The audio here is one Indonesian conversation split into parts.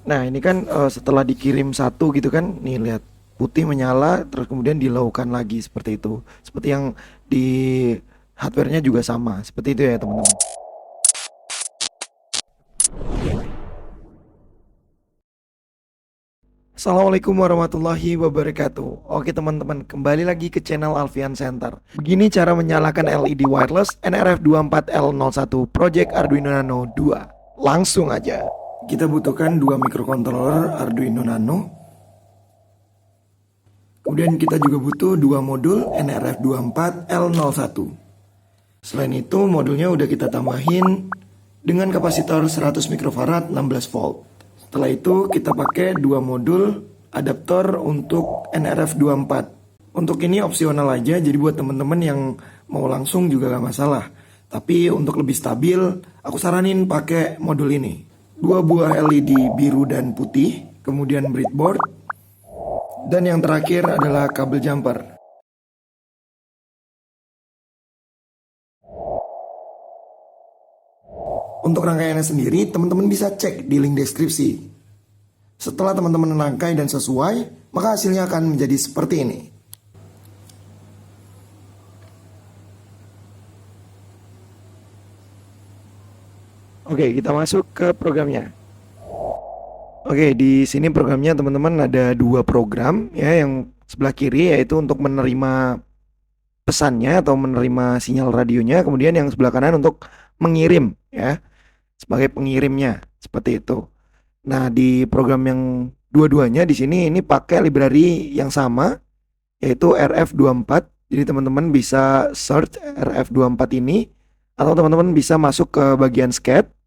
Nah, ini kan setelah dikirim satu gitu kan, nih lihat putih menyala, terus kemudian dilaukan lagi seperti itu. Seperti yang di hardware-nya juga sama, seperti itu ya teman-teman. Assalamualaikum warahmatullahi wabarakatuh. Oke teman-teman, kembali lagi ke channel Alfian Center. Begini cara menyalakan LED wireless NRF24L01 Project Arduino Nano 2. Langsung aja. Kita butuhkan dua microcontroller Arduino Nano. Kemudian kita juga butuh dua modul NRF24L01. Selain itu, modulnya udah kita tambahin dengan kapasitor 100 mikrofarad 16 volt. Setelah itu kita pakai dua modul adaptor untuk NRF24. Untuk ini opsional aja, jadi buat teman-teman yang mau langsung juga gak masalah. Tapi untuk lebih stabil, aku saranin pakai modul ini. Dua buah LED biru dan putih, kemudian breadboard, dan yang terakhir adalah kabel jumper. Untuk rangkaiannya sendiri, teman-teman bisa cek di link deskripsi. Setelah teman-teman rangkai dan sesuai, maka hasilnya akan menjadi seperti ini. Oke, kita masuk ke programnya. Oke, di sini programnya teman-teman ada dua program ya, yang sebelah kiri yaitu untuk menerima pesannya atau menerima sinyal radionya, kemudian yang sebelah kanan untuk mengirim ya, sebagai pengirimnya seperti itu. Nah, di program yang dua-duanya di sini ini pakai library yang sama yaitu RF24. Jadi teman-teman bisa search RF24 ini atau teman-teman bisa masuk ke bagian SCAD.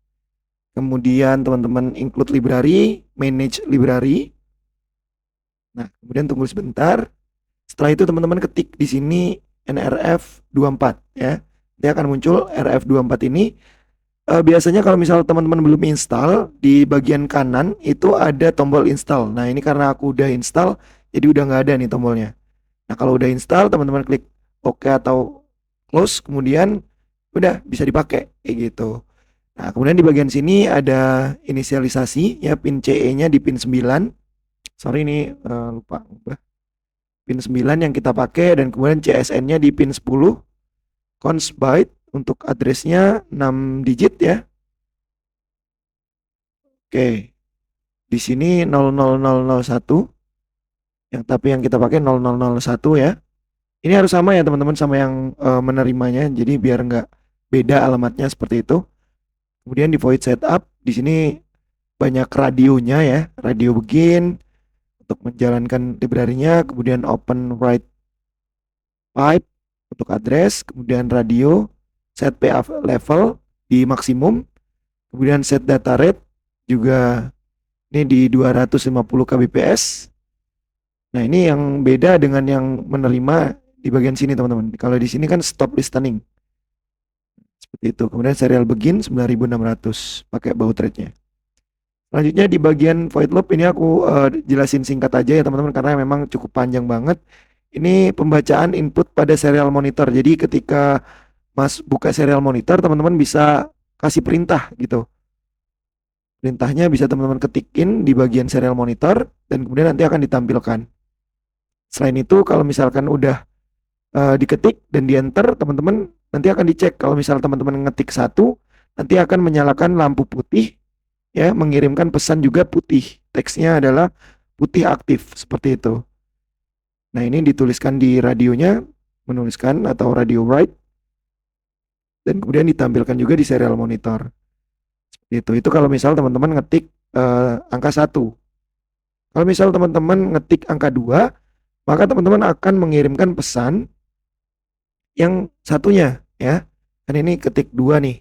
Kemudian teman-teman include library, manage library. Nah, kemudian tunggu sebentar. Setelah itu teman-teman ketik di sini NRF24 ya. Dia akan muncul RF24 ini. Biasanya kalau misal teman-teman belum install, di bagian kanan itu ada tombol install. Nah, ini karena aku udah install, jadi udah nggak ada nih tombolnya. Nah, kalau udah install, teman-teman klik OK atau close, kemudian udah bisa dipakai kayak gitu. Nah, kemudian di bagian sini ada inisialisasi ya, pin CE-nya di pin 9. Sorry ini lupa ubah. Pin 9 yang kita pakai, dan kemudian CSN-nya di pin 10. Cons byte untuk addressnya 6 digit ya. Oke. Di sini 00001 tapi yang kita pakai 0001 ya. Ini harus sama ya teman-teman sama yang menerimanya. Jadi biar nggak beda alamatnya seperti itu. Kemudian di void setup di sini banyak radionya ya. Radio begin untuk menjalankan library-nya, kemudian open write pipe untuk address, kemudian radio, set PA level di maksimum, kemudian set data rate juga ini di 250 kbps. Nah, ini yang beda dengan yang menerima di bagian sini teman-teman. Kalau di sini kan stop listening. Seperti itu. Kemudian serial begin 9600 pakai baud rate-nya. Selanjutnya di bagian void loop ini aku jelasin singkat aja ya teman-teman karena memang cukup panjang banget. Ini pembacaan input pada serial monitor. Jadi ketika Mas buka serial monitor, teman-teman bisa kasih perintah gitu. Perintahnya bisa teman-teman ketikin di bagian serial monitor dan kemudian nanti akan ditampilkan. Selain itu kalau misalkan udah diketik dan di enter, teman-teman nanti akan dicek. Kalau misal teman-teman ngetik satu, nanti akan menyalakan lampu putih ya, mengirimkan pesan juga putih. Teksnya adalah putih aktif seperti itu. Nah, ini dituliskan di radionya, menuliskan atau radio write, dan kemudian ditampilkan juga di serial monitor. Seperti itu. Itu kalau misal teman-teman ngetik angka 1. Kalau misal teman-teman ngetik angka 2, maka teman-teman akan mengirimkan pesan yang satunya ya. Kan ini ketik 2 nih.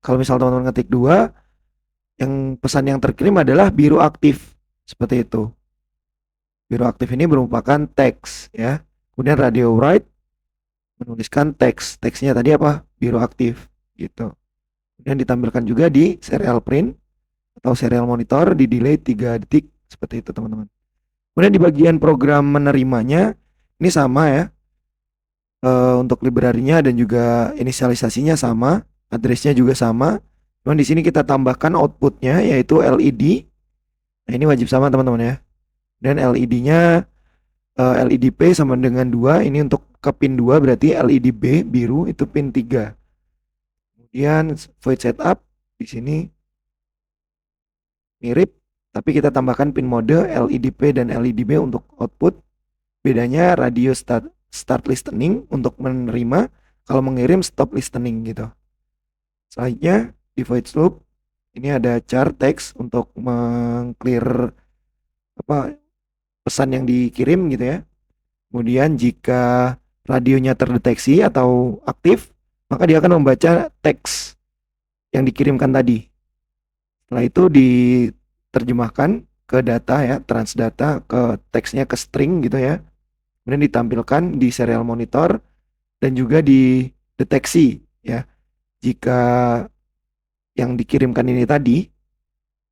Kalau misal teman-teman ngetik 2, yang pesan yang terkirim adalah biru aktif. Seperti itu. Biru aktif ini merupakan teks ya. Kemudian radio write menuliskan teks. Teksnya tadi apa? Biru aktif gitu. Kemudian ditampilkan juga di serial print atau serial monitor di delay 3 detik seperti itu teman-teman. Kemudian di bagian program menerimanya ini sama ya. Untuk library-nya dan juga inisialisasinya sama, address-nya juga sama. Cuman di sini kita tambahkan output-nya yaitu LED Nah, ini wajib sama teman-teman ya. Dan LED-nya LED P sama dengan 2, ini untuk ke pin 2 berarti LED B biru itu pin 3. Kemudian void setup di sini mirip, tapi kita tambahkan pin mode LED P dan LED B untuk output. Bedanya radio start listening untuk menerima, kalau mengirim stop listening gitu. Selanjutnya di void loop ini ada char text untuk mengclear apa pesan yang dikirim gitu ya. Kemudian jika radionya terdeteksi atau aktif, maka dia akan membaca teks yang dikirimkan tadi. Setelah itu diterjemahkan ke data ya, transdata ke teksnya ke string gitu ya. Kemudian ditampilkan di serial monitor dan juga dideteksi ya. Jika yang dikirimkan ini tadi,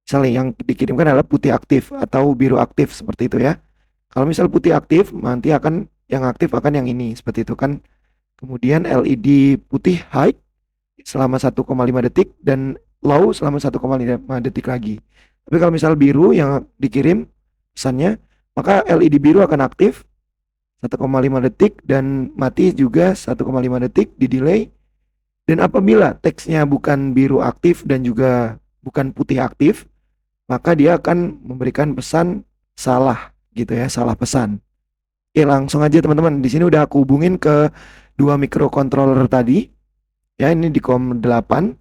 misalnya yang dikirimkan adalah putih aktif atau biru aktif seperti itu ya. Kalau misal putih aktif, nanti akan yang aktif akan yang ini seperti itu kan. Kemudian LED putih high selama 1,5 detik dan low selama 1,5 detik lagi. Tapi kalau misal biru yang dikirim pesannya, maka LED biru akan aktif 1,5 detik dan mati juga 1,5 detik di delay. Dan apabila teksnya bukan biru aktif dan juga bukan putih aktif, maka dia akan memberikan pesan salah gitu ya, salah pesan. Oke, langsung aja teman-teman. Di sini udah aku hubungin ke dua microcontroller tadi. Ya, ini di COM 8.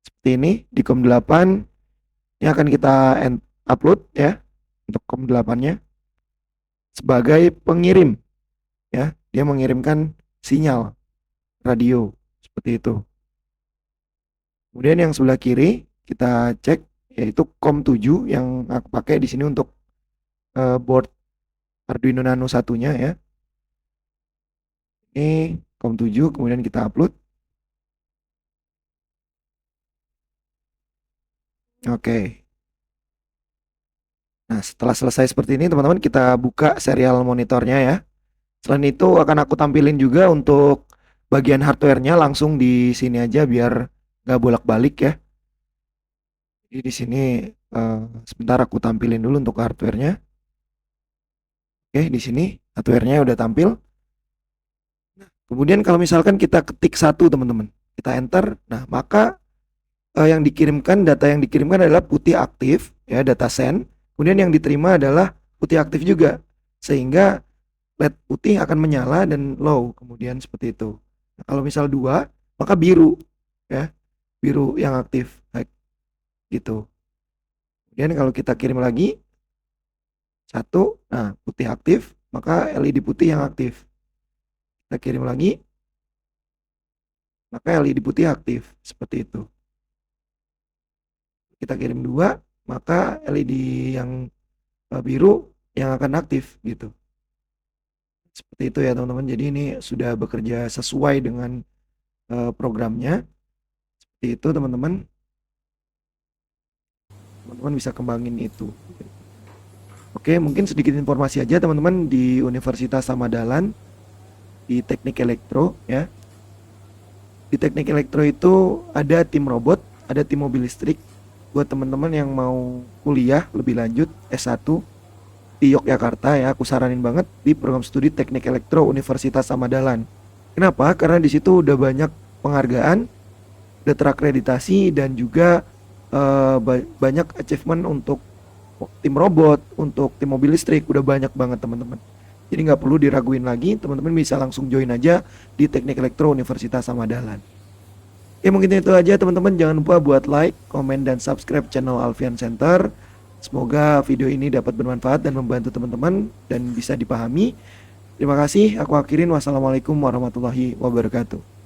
Seperti ini di COM 8. Ini akan kita upload ya untuk COM 8-nya sebagai pengirim ya. Dia mengirimkan sinyal radio seperti itu. Kemudian yang sebelah kiri kita cek yaitu COM 7 yang aku pakai di sini untuk board Arduino Nano satunya ya. Ini COM 7 kemudian kita upload. Oke. Nah, setelah selesai seperti ini teman-teman kita buka serial monitornya ya. Selain itu akan aku tampilin juga untuk bagian hardware-nya langsung di sini aja biar nggak bolak-balik ya. Jadi di sini sebentar aku tampilin dulu untuk hardware-nya. Oke, di sini hardware-nya udah tampil. Kemudian kalau misalkan kita ketik satu teman-teman, kita enter, nah maka yang dikirimkan, data yang dikirimkan adalah putih aktif ya, data send. Kemudian yang diterima adalah putih aktif juga, sehingga LED putih akan menyala dan low kemudian seperti itu. Nah, kalau misal 2 maka biru ya, biru yang aktif gitu. Kemudian kalau kita kirim lagi 1, nah putih aktif, maka LED putih yang aktif. Kita kirim lagi, maka LED putih aktif seperti itu. Kita kirim 2, maka LED yang biru yang akan aktif gitu. Seperti itu ya teman-teman. Jadi ini sudah bekerja sesuai dengan programnya. Seperti itu teman-teman. Teman-teman bisa kembangin itu. Oke, mungkin sedikit informasi aja teman-teman di Universitas Samaдаlan di Teknik Elektro ya. Di Teknik Elektro itu ada tim robot, ada tim mobil listrik. Buat teman-teman yang mau kuliah lebih lanjut S1 di Yogyakarta ya, aku saranin banget di program studi Teknik Elektro Universitas Samaдаlan. Kenapa? Karena di situ udah banyak penghargaan, udah terakreditasi dan juga banyak achievement untuk tim robot, untuk tim mobil listrik, udah banyak banget teman-teman. Jadi nggak perlu diraguin lagi, teman-teman bisa langsung join aja di Teknik Elektro Universitas Samaдаlan. Oke, mungkin itu aja teman-teman. Jangan lupa buat like, komen, dan subscribe channel Alfian Center. Semoga video ini dapat bermanfaat dan membantu teman-teman dan bisa dipahami. Terima kasih, aku akhirin. Wassalamualaikum warahmatullahi wabarakatuh.